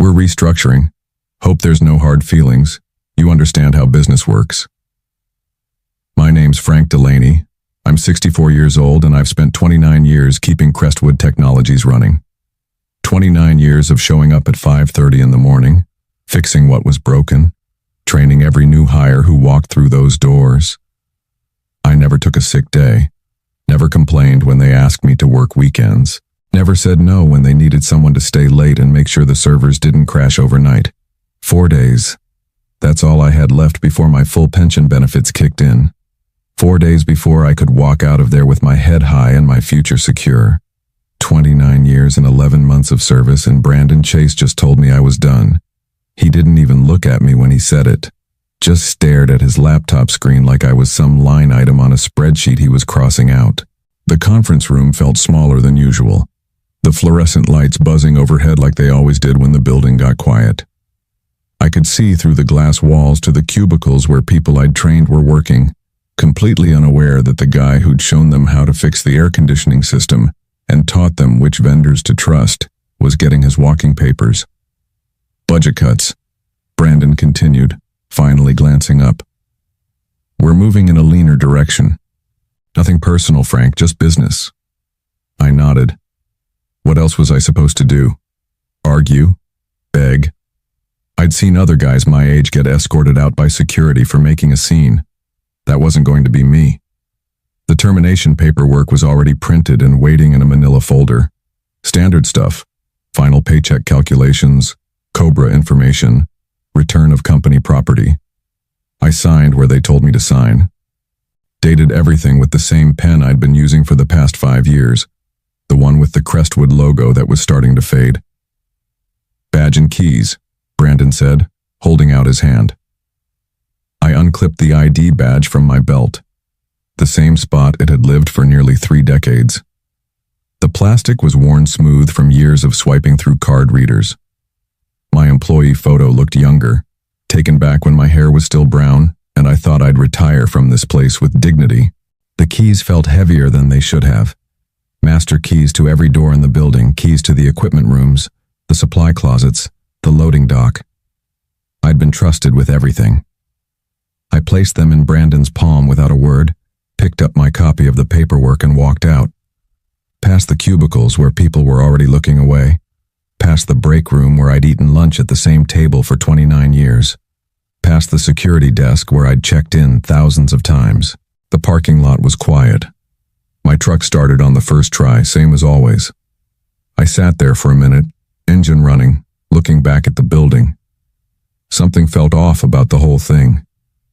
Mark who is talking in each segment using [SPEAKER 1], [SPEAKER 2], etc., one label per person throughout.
[SPEAKER 1] We're restructuring. Hope there's no hard feelings. You understand how business works. My name's Frank Delaney. I'm 64 years old and I've spent 29 years keeping Crestwood Technologies running. 29 years of showing up at 5:30 in the morning, fixing what was broken, training every new hire who walked through those doors. I never took a sick day, never complained when they asked me to work weekends, never said no when they needed someone to stay late and make sure the servers didn't crash overnight. 4 days. That's all I had left before my full pension benefits kicked in. 4 days before I could walk out of there with my head high and my future secure. 29 years and 11 months of service, and Brandon Chase just told me I was done. He didn't even look at me when he said it. Just stared at his laptop screen like I was some line item on a spreadsheet he was crossing out. The conference room felt smaller than usual, the fluorescent lights buzzing overhead like they always did when the building got quiet. I could see through the glass walls to the cubicles where people I'd trained were working, completely unaware that the guy who'd shown them how to fix the air conditioning system and taught them which vendors to trust was getting his walking papers. Budget cuts, Brandon continued, finally glancing up. We're moving in a leaner direction. Nothing personal, Frank, just business. I nodded. What else was I supposed to do? Argue? Beg? I'd seen other guys my age get escorted out by security for making a scene. That wasn't going to be me. The termination paperwork was already printed and waiting in a manila folder. Standard stuff. Final paycheck calculations, COBRA information, return of company property. I signed where they told me to sign. Dated everything with the same pen I'd been using for the past 5 years, the one with the Crestwood logo that was starting to fade. Badge and keys, Brandon said, holding out his hand. I unclipped the ID badge from my belt, the same spot it had lived for nearly 3 decades. The plastic was worn smooth from years of swiping through card readers. My employee photo looked younger, taken back when my hair was still brown, and I thought I'd retire from this place with dignity. The keys felt heavier than they should have. Master keys to every door in the building, keys to the equipment rooms, the supply closets, the loading dock. I'd been trusted with everything. I placed them in Brandon's palm without a word, picked up my copy of the paperwork and walked out. Past the cubicles where people were already looking away. Past the break room where I'd eaten lunch at the same table for 29 years. Past the security desk where I'd checked in thousands of times. The parking lot was quiet. My truck started on the first try, same as always. I sat there for a minute, engine running, looking back at the building. Something felt off about the whole thing,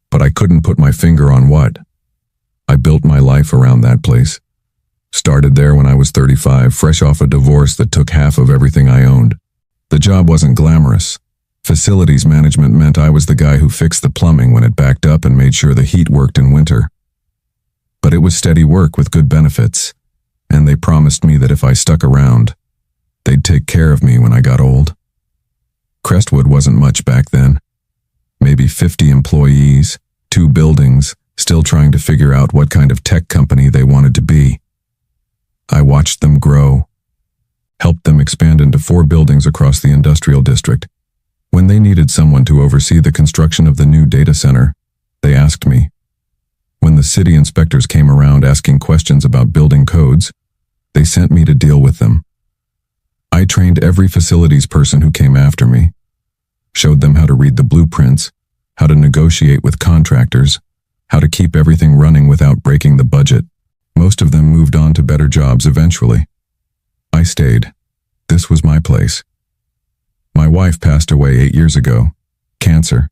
[SPEAKER 1] but I couldn't put my finger on what. I built my life around that place. Started there when I was 35, fresh off a divorce that took half of everything I owned. The job wasn't glamorous. Facilities management meant I was the guy who fixed the plumbing when it backed up and made sure the heat worked in winter. But it was steady work with good benefits, and they promised me that if I stuck around, they'd take care of me when I got old. Crestwood wasn't much back then. Maybe 50 employees, 2 buildings, still trying to figure out what kind of tech company they wanted to be. I watched them grow, helped them expand into 4 buildings across the industrial district. When they needed someone to oversee the construction of the new data center, they asked me. When the city inspectors came around asking questions about building codes, they sent me to deal with them. I trained every facilities person who came after me, showed them how to read the blueprints, how to negotiate with contractors, how to keep everything running without breaking the budget. Most of them moved on to better jobs eventually. I stayed. This was my place. My wife passed away 8 years ago. Cancer.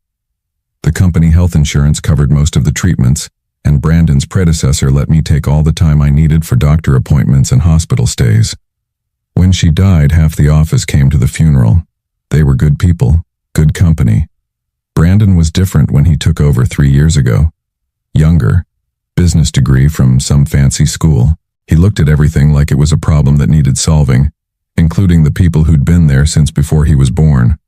[SPEAKER 1] The company health insurance covered most of the treatments, and Brandon's predecessor let me take all the time I needed for doctor appointments and hospital stays. When she died, half the office came to the funeral. They were good people, good company. Brandon was different when he took over 3 years ago. Younger, business degree from some fancy school. He looked at everything like it was a problem that needed solving, including the people who'd been there since before he was born.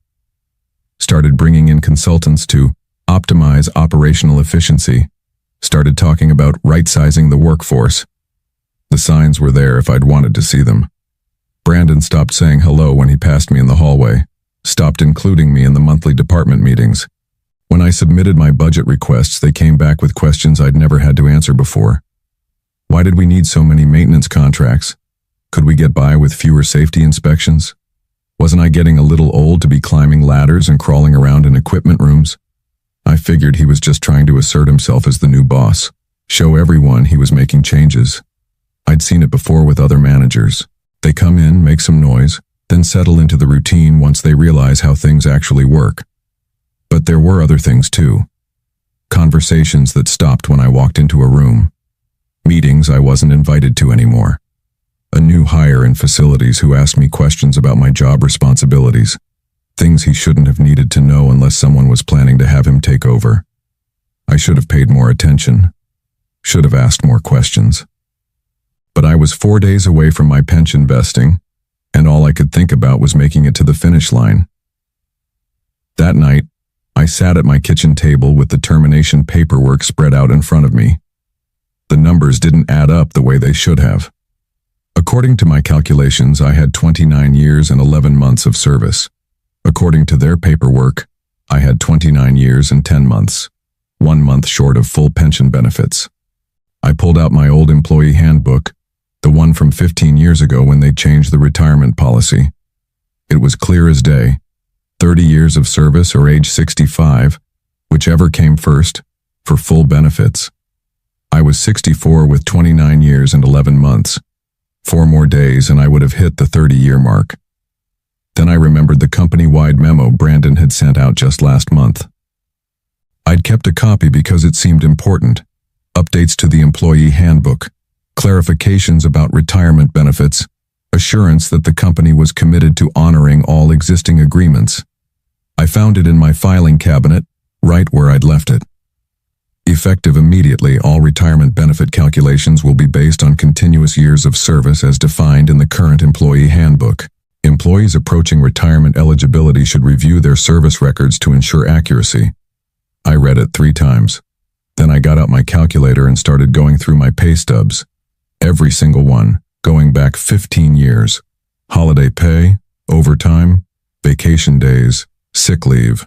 [SPEAKER 1] Started bringing in consultants to optimize operational efficiency. Started talking about right-sizing the workforce. The signs were there if I'd wanted to see them. Brandon stopped saying hello when he passed me in the hallway. stopped including me in the monthly department meetings. When I submitted my budget requests, they came back with questions I'd never had to answer before. Why did we need so many maintenance contracts? Could we get by with fewer safety inspections? Wasn't I getting a little old to be climbing ladders and crawling around in equipment rooms? I figured he was just trying to assert himself as the new boss, show everyone he was making changes. I'd seen it before with other managers. They come in, make some noise, then settle into the routine once they realize how things actually work. But there were other things too. Conversations that stopped when I walked into a room. Meetings I wasn't invited to anymore. A new hire in facilities who asked me questions about my job responsibilities. Things he shouldn't have needed to know unless someone was planning to have him take over. I should have paid more attention. Should have asked more questions. But I was 4 days away from my pension vesting, and all I could think about was making it to the finish line. That night, I sat at my kitchen table with the termination paperwork spread out in front of me. The numbers didn't add up the way they should have. According to my calculations, I had 29 years and 11 months of service. According to their paperwork, I had 29 years and 10 months, 1 month short of full pension benefits. I pulled out my old employee handbook, the one from 15 years ago when they changed the retirement policy. It was clear as day. 30 years of service or age 65, whichever came first, for full benefits. I was 64 with 29 years and 11 months. 4 more days and I would have hit the 30-year mark. Then I remembered the company-wide memo Brandon had sent out just last month. I'd kept a copy because it seemed important. Updates to the employee handbook, clarifications about retirement benefits, assurance that the company was committed to honoring all existing agreements. I found it in my filing cabinet, right where I'd left it. Effective immediately, all retirement benefit calculations will be based on continuous years of service as defined in the current employee handbook. Employees approaching retirement eligibility should review their service records to ensure accuracy. I read it 3 times. Then I got out my calculator and started going through my pay stubs. Every single one, going back 15 years. Holiday pay, overtime, vacation days, sick leave.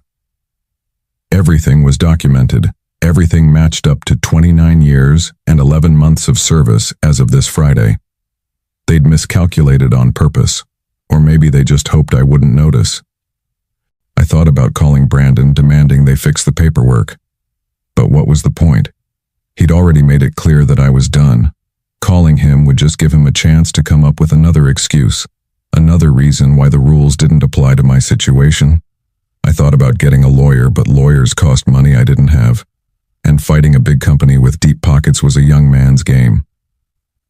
[SPEAKER 1] Everything was documented. Everything matched up to 29 years and 11 months of service as of this Friday. They'd miscalculated on purpose, or maybe they just hoped I wouldn't notice. I thought about calling Brandon, demanding they fix the paperwork. But what was the point? He'd already made it clear that I was done. Calling him would just give him a chance to come up with another excuse, another reason why the rules didn't apply to my situation. I thought about getting a lawyer, but lawyers cost money I didn't have, and fighting a big company with deep pockets was a young man's game.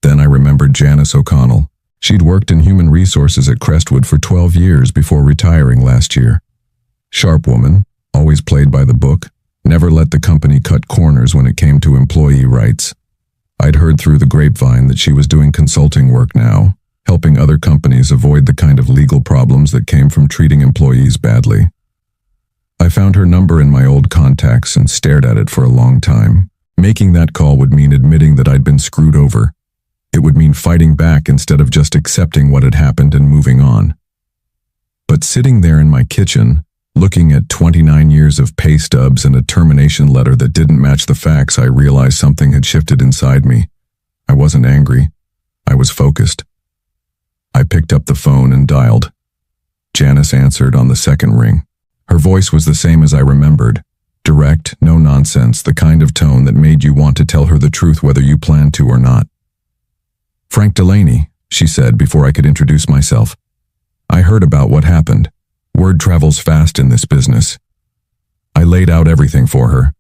[SPEAKER 1] Then I remembered Janice O'Connell. She'd worked in human resources at Crestwood for 12 years before retiring last year. Sharp woman, always played by the book, never let the company cut corners when it came to employee rights. I'd heard through the grapevine that she was doing consulting work now, helping other companies avoid the kind of legal problems that came from treating employees badly. I found her number in my old contacts and stared at it for a long time. Making that call would mean admitting that I'd been screwed over. It would mean fighting back instead of just accepting what had happened and moving on. But sitting there in my kitchen, looking at 29 years of pay stubs and a termination letter that didn't match the facts, I realized something had shifted inside me. I wasn't angry. I was focused. I picked up the phone and dialed. Janice answered on the second ring. Her voice was the same as I remembered. Direct, no nonsense, the kind of tone that made you want to tell her the truth whether you planned to or not. "Frank Delaney," she said before I could introduce myself. "I heard about what happened. Word travels fast in this business." I laid out everything for her.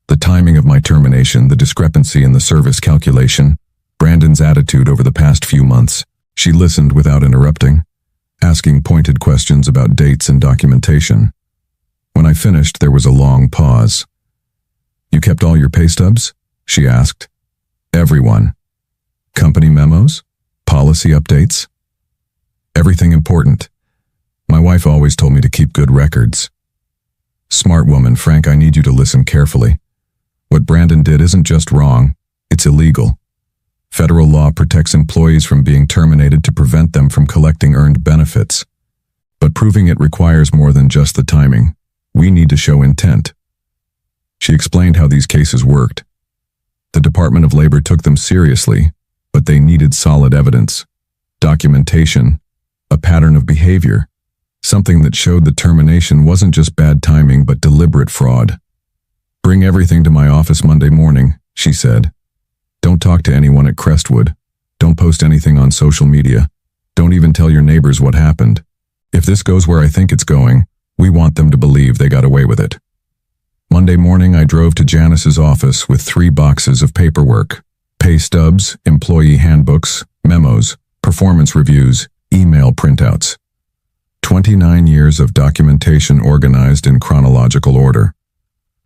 [SPEAKER 1] The timing of my termination, the discrepancy in the service calculation, Brandon's attitude over the past few months. She listened without interrupting, asking pointed questions about dates and documentation. When I finished, there was a long pause. "You kept all your pay stubs?" she asked. "Everyone. Company memos? Policy updates? Everything important. My wife always told me to keep good records." "Smart woman, Frank, I need you to listen carefully. What Brandon did isn't just wrong, it's illegal. Federal law protects employees from being terminated to prevent them from collecting earned benefits. But proving it requires more than just the timing. We need to show intent. She explained how these cases worked. The Department of Labor took them seriously, but they needed solid evidence, documentation, a pattern of behavior, something that showed the termination wasn't just bad timing but deliberate fraud. Bring everything to my office Monday morning, she said. Don't talk to anyone at Crestwood. Don't post anything on social media. Don't even tell your neighbors what happened. If this goes where I think it's going, we want them to believe they got away with it. Monday morning, I drove to Janice's office with 3 boxes of paperwork, pay stubs, employee handbooks, memos, performance reviews, email printouts. 29 years of documentation organized in chronological order.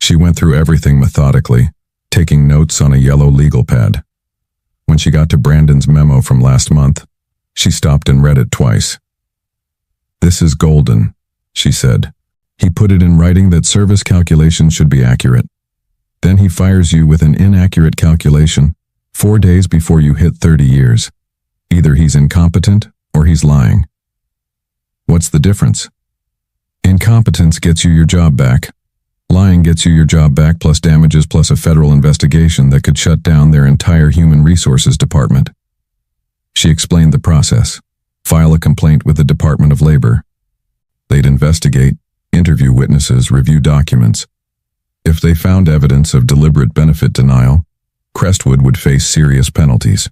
[SPEAKER 1] She went through everything methodically, taking notes on a yellow legal pad. When she got to Brandon's memo from last month, she stopped and read it twice. This is golden, she said. He put it in writing that service calculations should be accurate. Then he fires you with an inaccurate calculation 4 days before you hit 30 years. Either he's incompetent or he's lying. What's the difference? Incompetence gets you your job back. Lying gets you your job back plus damages plus a federal investigation that could shut down their entire human resources department. She explained the process. File a complaint with the Department of Labor. They'd investigate, interview witnesses, review documents. If they found evidence of deliberate benefit denial, Crestwood would face serious penalties.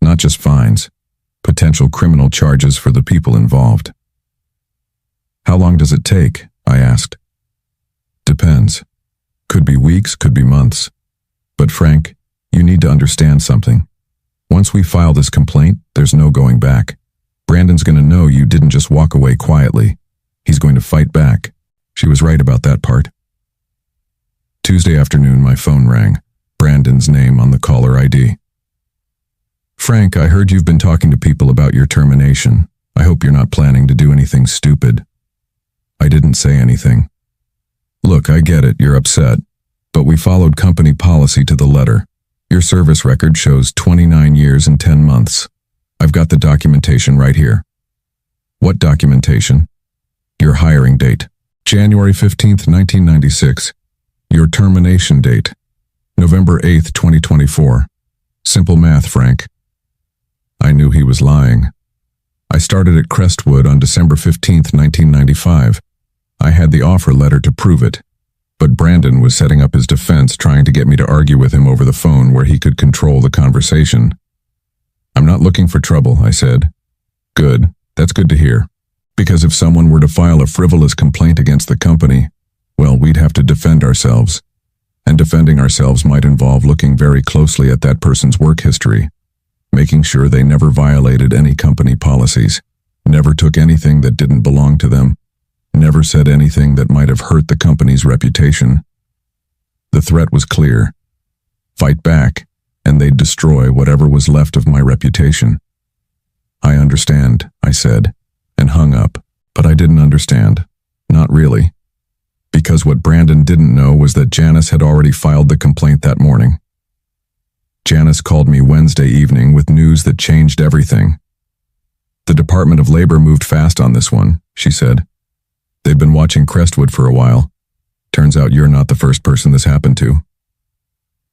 [SPEAKER 1] Not just fines, potential criminal charges for the people involved. How long does it take? I asked. Depends. Could be weeks, could be months. But Frank, you need to understand something. Once we file this complaint, there's no going back. Brandon's going to know you didn't just walk away quietly. He's going to fight back. She was right about that part. Tuesday afternoon, my phone rang. Brandon's name on the caller ID. Frank, I heard you've been talking to people about your termination. I hope you're not planning to do anything stupid. I didn't say anything. Look, I get it, you're upset. But we followed company policy to the letter. Your service record shows 29 years and 10 months. I've got the documentation right here. What documentation? Your hiring date. January 15th, 1996. Your termination date. November 8th, 2024. Simple math, Frank. I knew he was lying. I started at Crestwood on December 15th, 1995. I had the offer letter to prove it. But Brandon was setting up his defense, trying to get me to argue with him over the phone where he could control the conversation. I'm not looking for trouble, I said. Good. That's good to hear. Because if someone were to file a frivolous complaint against the company, well, we'd have to defend ourselves. And defending ourselves might involve looking very closely at that person's work history, making sure they never violated any company policies, never took anything that didn't belong to them, never said anything that might have hurt the company's reputation. The threat was clear. Fight back, and they'd destroy whatever was left of my reputation. I understand, I said, and hung up. But I didn't understand. Not really. Because what Brandon didn't know was that Janice had already filed the complaint that morning. Janice called me Wednesday evening with news that changed everything. The Department of Labor moved fast on this one, she said. They've been watching Crestwood for a while. Turns out you're not the first person this happened to.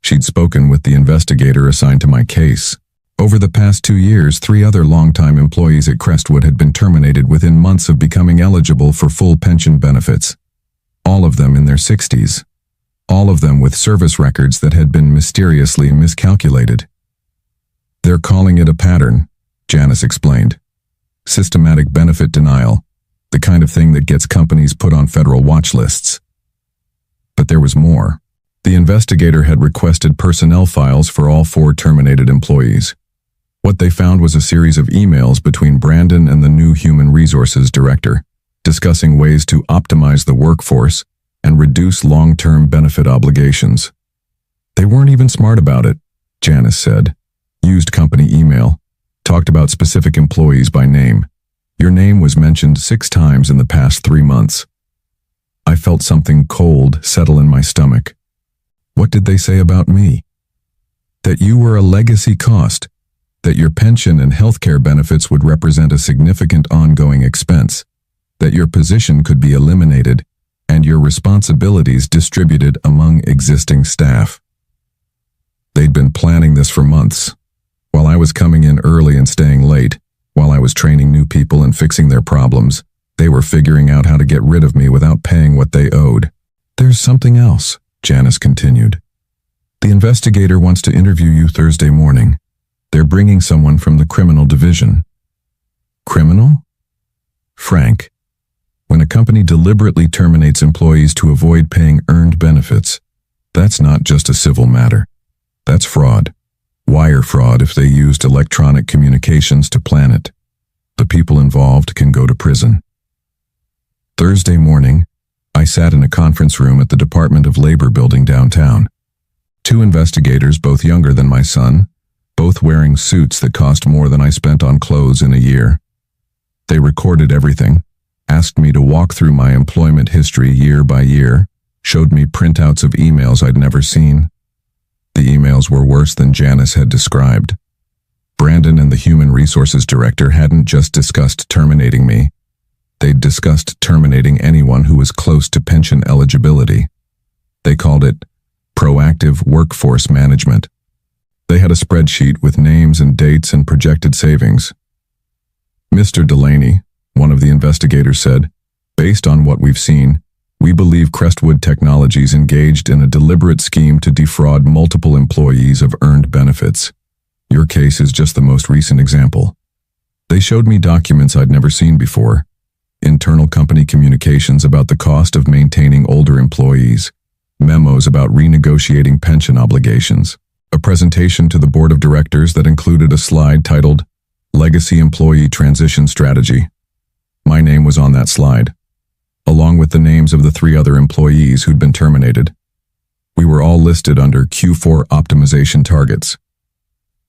[SPEAKER 1] She'd spoken with the investigator assigned to my case. Over the past 2 years, 3 other longtime employees at Crestwood had been terminated within months of becoming eligible for full pension benefits. All of them in their 60s. All of them with service records that had been mysteriously miscalculated. They're calling it a pattern, Janice explained. Systematic benefit denial, the kind of thing that gets companies put on federal watch lists. But there was more. The investigator had requested personnel files for all 4 terminated employees. What they found was a series of emails between Brandon and the new human resources director, discussing ways to optimize the workforce and reduce long-term benefit obligations. They weren't even smart about it, Janice said. Used company email, talked about specific employees by name. Your name was mentioned 6 times in the past 3 months. I felt something cold settle in my stomach. What did they say about me? That you were a legacy cost, that your pension and healthcare benefits would represent a significant ongoing expense, that your position could be eliminated and your responsibilities distributed among existing staff. They'd been planning this for months. While I was coming in early and staying late, while I was training new people and fixing their problems, they were figuring out how to get rid of me without paying what they owed. There's something else, Janice continued. The investigator wants to interview you Thursday morning. They're bringing someone from the criminal division. Criminal? Frank, when a company deliberately terminates employees to avoid paying earned benefits, that's not just a civil matter. That's fraud. Wire fraud if they used electronic communications to plan it. The people involved can go to prison. Thursday morning, I sat in a conference room at the Department of Labor building downtown. Two investigators, both younger than my son, both wearing suits that cost more than I spent on clothes in a year. They recorded everything, asked me to walk through my employment history year by year, showed me printouts of emails I'd never seen. The emails were worse than Janice had described. Brandon and the Human Resources Director hadn't just discussed terminating me. They'd discussed terminating anyone who was close to pension eligibility. They called it proactive workforce management. They had a spreadsheet with names and dates and projected savings. Mr. Delaney, one of the investigators said, based on what we've seen, we believe Crestwood Technologies engaged in a deliberate scheme to defraud multiple employees of earned benefits. Your case is just the most recent example. They showed me documents I'd never seen before. Internal company communications about the cost of maintaining older employees, memos about renegotiating pension obligations, a presentation to the board of directors that included a slide titled Legacy Employee Transition Strategy. My name was on that slide, along with the names of the 3 other employees who'd been terminated. We were all listed under Q4 optimization targets.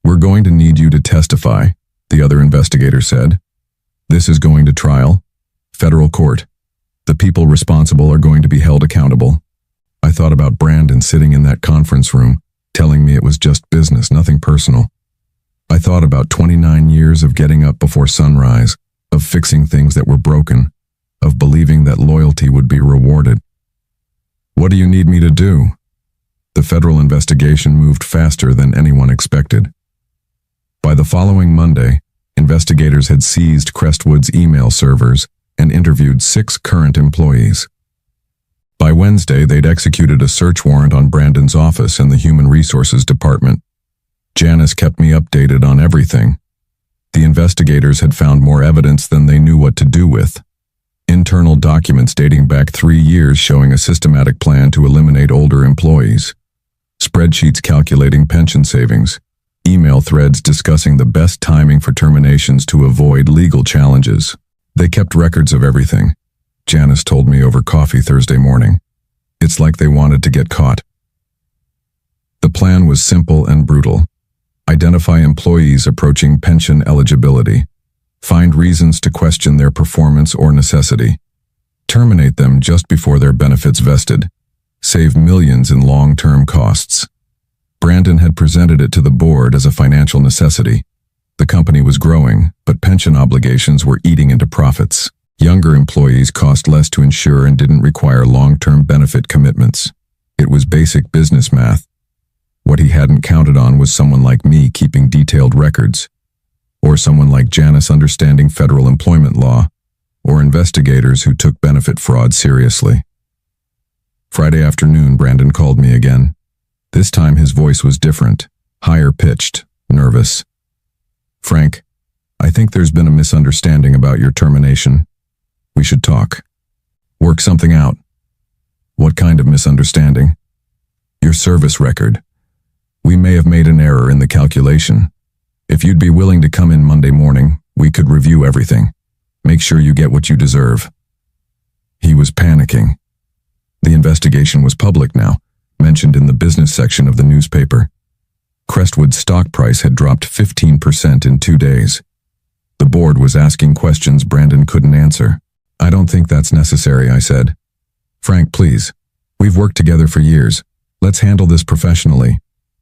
[SPEAKER 1] We're going to need you to testify, the other investigator said. This is going to trial, federal court. The people responsible are going to be held accountable. I thought about Brandon sitting in that conference room, telling me it was just business, nothing personal. I thought about 29 years of getting up before sunrise, of fixing things that were broken, of believing that loyalty would be rewarded. What do you need me to do? The federal investigation moved faster than anyone expected. By the following Monday, investigators had seized Crestwood's email servers and interviewed 6 current employees. By Wednesday, they'd executed a search warrant on Brandon's office and the Human Resources Department. Janice kept me updated on everything. The investigators had found more evidence than they knew what to do with. Internal documents dating back 3 years showing a systematic plan to eliminate older employees. Spreadsheets calculating pension savings. Email threads discussing the best timing for terminations to avoid legal challenges. They kept records of everything. Janice told me over coffee Thursday morning. It's like they wanted to get caught. The plan was simple and brutal. Identify employees approaching pension eligibility. Find reasons to question their performance or necessity. Terminate them just before their benefits vested. Save millions in long-term costs. Brandon had presented it to the board as a financial necessity. The company was growing, but pension obligations were eating into profits. Younger employees cost less to insure and didn't require long-term benefit commitments. It was basic business math. What he hadn't counted on was someone like me keeping detailed records, or someone like Janice understanding federal employment law, or investigators who took benefit fraud seriously. Friday afternoon, Brandon called me again. This time his voice was different, higher-pitched, nervous. Frank, I think there's been a misunderstanding about your termination. We should talk. Work something out. What kind of misunderstanding? Your service record. We may have made an error in the calculation. If you'd be willing to come in Monday morning, we could review everything. Make sure you get what you deserve. He was panicking. The investigation was public now, mentioned in the business section of the newspaper. Crestwood's stock price had dropped 15% in 2 days. The board was asking questions Brandon couldn't answer. I don't think that's necessary, I said. Frank, please. We've worked together for years. Let's handle this professionally.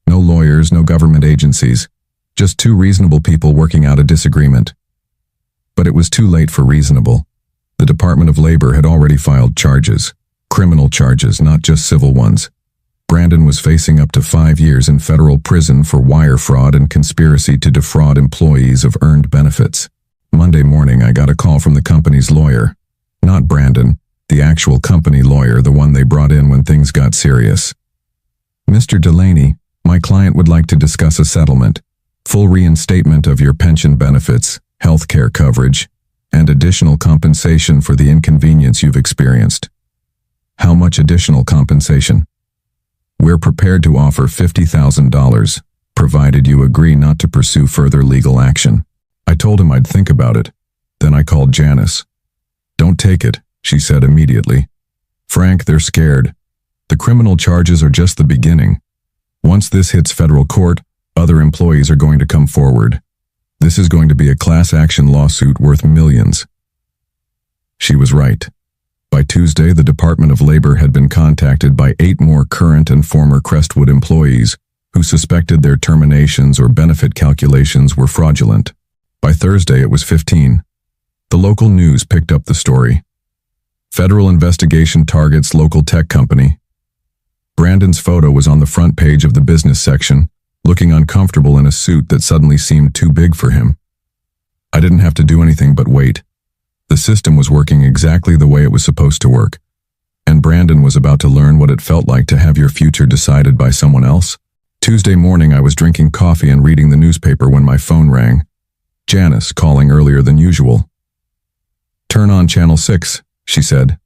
[SPEAKER 1] No lawyers, no government agencies. Just 2 reasonable people working out a disagreement. But it was too late for reasonable. The Department of Labor had already filed charges. Criminal charges, not just civil ones. Brandon was facing up to 5 years in federal prison for wire fraud and conspiracy to defraud employees of earned benefits. Monday morning, I got a call from the company's lawyer. Not Brandon, the actual company lawyer, the one they brought in when things got serious. "Mr. Delaney, my client would like to discuss a settlement, full reinstatement of your pension benefits, health care coverage, and additional compensation for the inconvenience you've experienced." "How much additional compensation?" "We're prepared to offer $50,000, provided you agree not to pursue further legal action." I told him I'd think about it. Then I called Janice. "Don't take it," she said immediately. "Frank, they're scared. The criminal charges are just the beginning. Once this hits federal court, other employees are going to come forward. This is going to be a class action lawsuit worth millions." She was right. By Tuesday, the Department of Labor had been contacted by 8 more current and former Crestwood employees who suspected their terminations or benefit calculations were fraudulent. By Thursday, it was 15. The local news picked up the story. Federal investigation targets local tech company. Brandon's photo was on the front page of the business section, looking uncomfortable in a suit that suddenly seemed too big for him. I didn't have to do anything but wait. The system was working exactly the way it was supposed to work, and Brandon was about to learn what it felt like to have your future decided by someone else. Tuesday morning, I was drinking coffee and reading the newspaper when my phone rang. Janice calling earlier than usual. "Turn on channel 6, she said.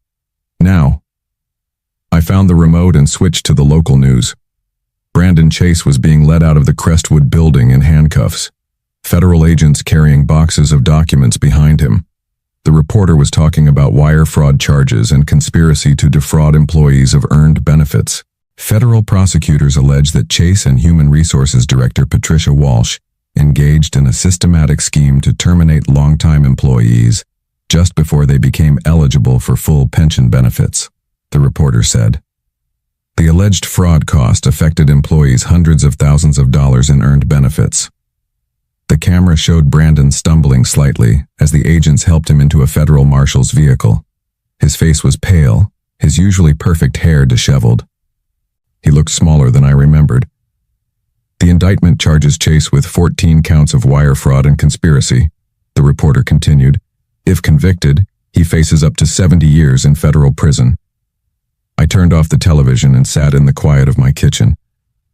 [SPEAKER 1] "Now." I found the remote and switched to the local news. Brandon Chase was being led out of the Crestwood building in handcuffs. Federal agents carrying boxes of documents behind him. The reporter was talking about wire fraud charges and conspiracy to defraud employees of earned benefits. Federal prosecutors allege that Chase and Human Resources Director Patricia Walsh engaged in a systematic scheme to terminate longtime employees just before they became eligible for full pension benefits, the reporter said. The alleged fraud cost affected employees hundreds of thousands of dollars in earned benefits. The camera showed Brandon stumbling slightly as the agents helped him into a federal marshal's vehicle. His face was pale, his usually perfect hair disheveled. He looked smaller than I remembered. The indictment charges Chase with 14 counts of wire fraud and conspiracy, the reporter continued. If convicted, he faces up to 70 years in federal prison. I turned off the television and sat in the quiet of my kitchen.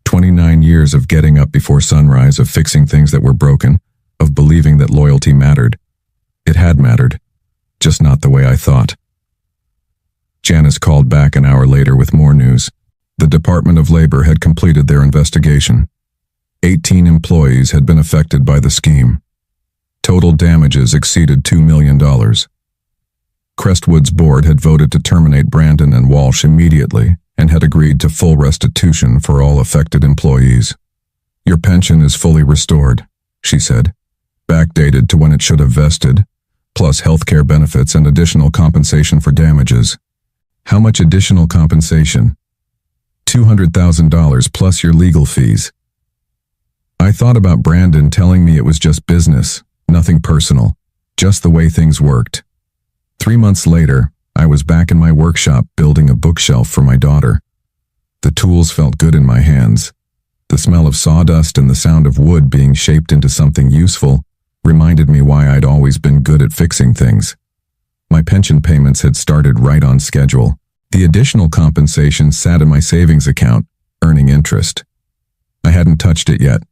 [SPEAKER 1] 29 years of getting up before sunrise, of fixing things that were broken, of believing that loyalty mattered. It had mattered, just not the way I thought. Janice called back an hour later with more news. The Department of Labor had completed their investigation. 18 employees had been affected by the scheme. Total damages exceeded $2 million. Crestwood's board had voted to terminate Brandon and Walsh immediately and had agreed to full restitution for all affected employees. Your pension is fully restored, she said, backdated to when it should have vested, plus health care benefits and additional compensation for damages. How much additional compensation? $200,000 plus your legal fees. I thought about Brandon telling me it was just business, nothing personal, just the way things worked. 3 months later, I was back in my workshop building a bookshelf for my daughter. The tools felt good in my hands. The smell of sawdust and the sound of wood being shaped into something useful reminded me why I'd always been good at fixing things. My pension payments had started right on schedule. The additional compensation sat in my savings account, earning interest. I hadn't touched it yet.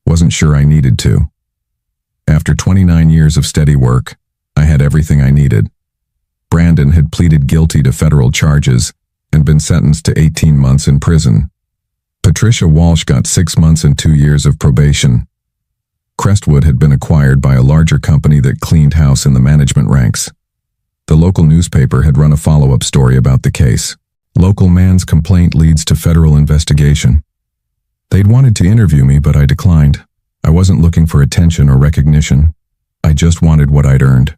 [SPEAKER 1] Wasn't sure I needed to. After 29 years of steady work, I had everything I needed. Brandon had pleaded guilty to federal charges and been sentenced to 18 months in prison. Patricia Walsh got 6 months and 2 years of probation. Crestwood had been acquired by a larger company that cleaned house in the management ranks. The local newspaper had run a follow-up story about the case. Local man's complaint leads to federal investigation. They'd wanted to interview me, but I declined. I wasn't looking for attention or recognition. I just wanted what I'd earned.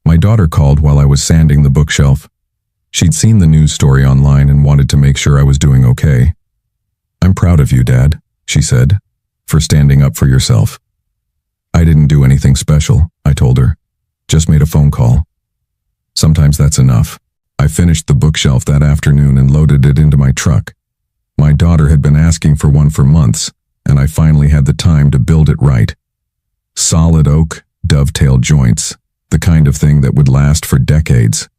[SPEAKER 1] My daughter called while I was sanding the bookshelf. She'd seen the news story online and wanted to make sure I was doing okay. I'm proud of you, Dad, she said, for standing up for yourself. I didn't do anything special, I told her. Just made a phone call. Sometimes that's enough. I finished the bookshelf that afternoon and loaded it into my truck. My daughter had been asking for one for months, and I finally had the time to build it right. Solid oak, dovetail joints, the kind of thing that would last for decades.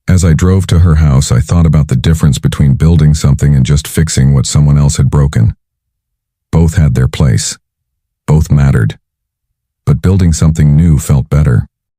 [SPEAKER 1] As I drove to her house, I thought about the difference between building something and just fixing what someone else had broken. Both had their place. Both mattered. But building something new felt better.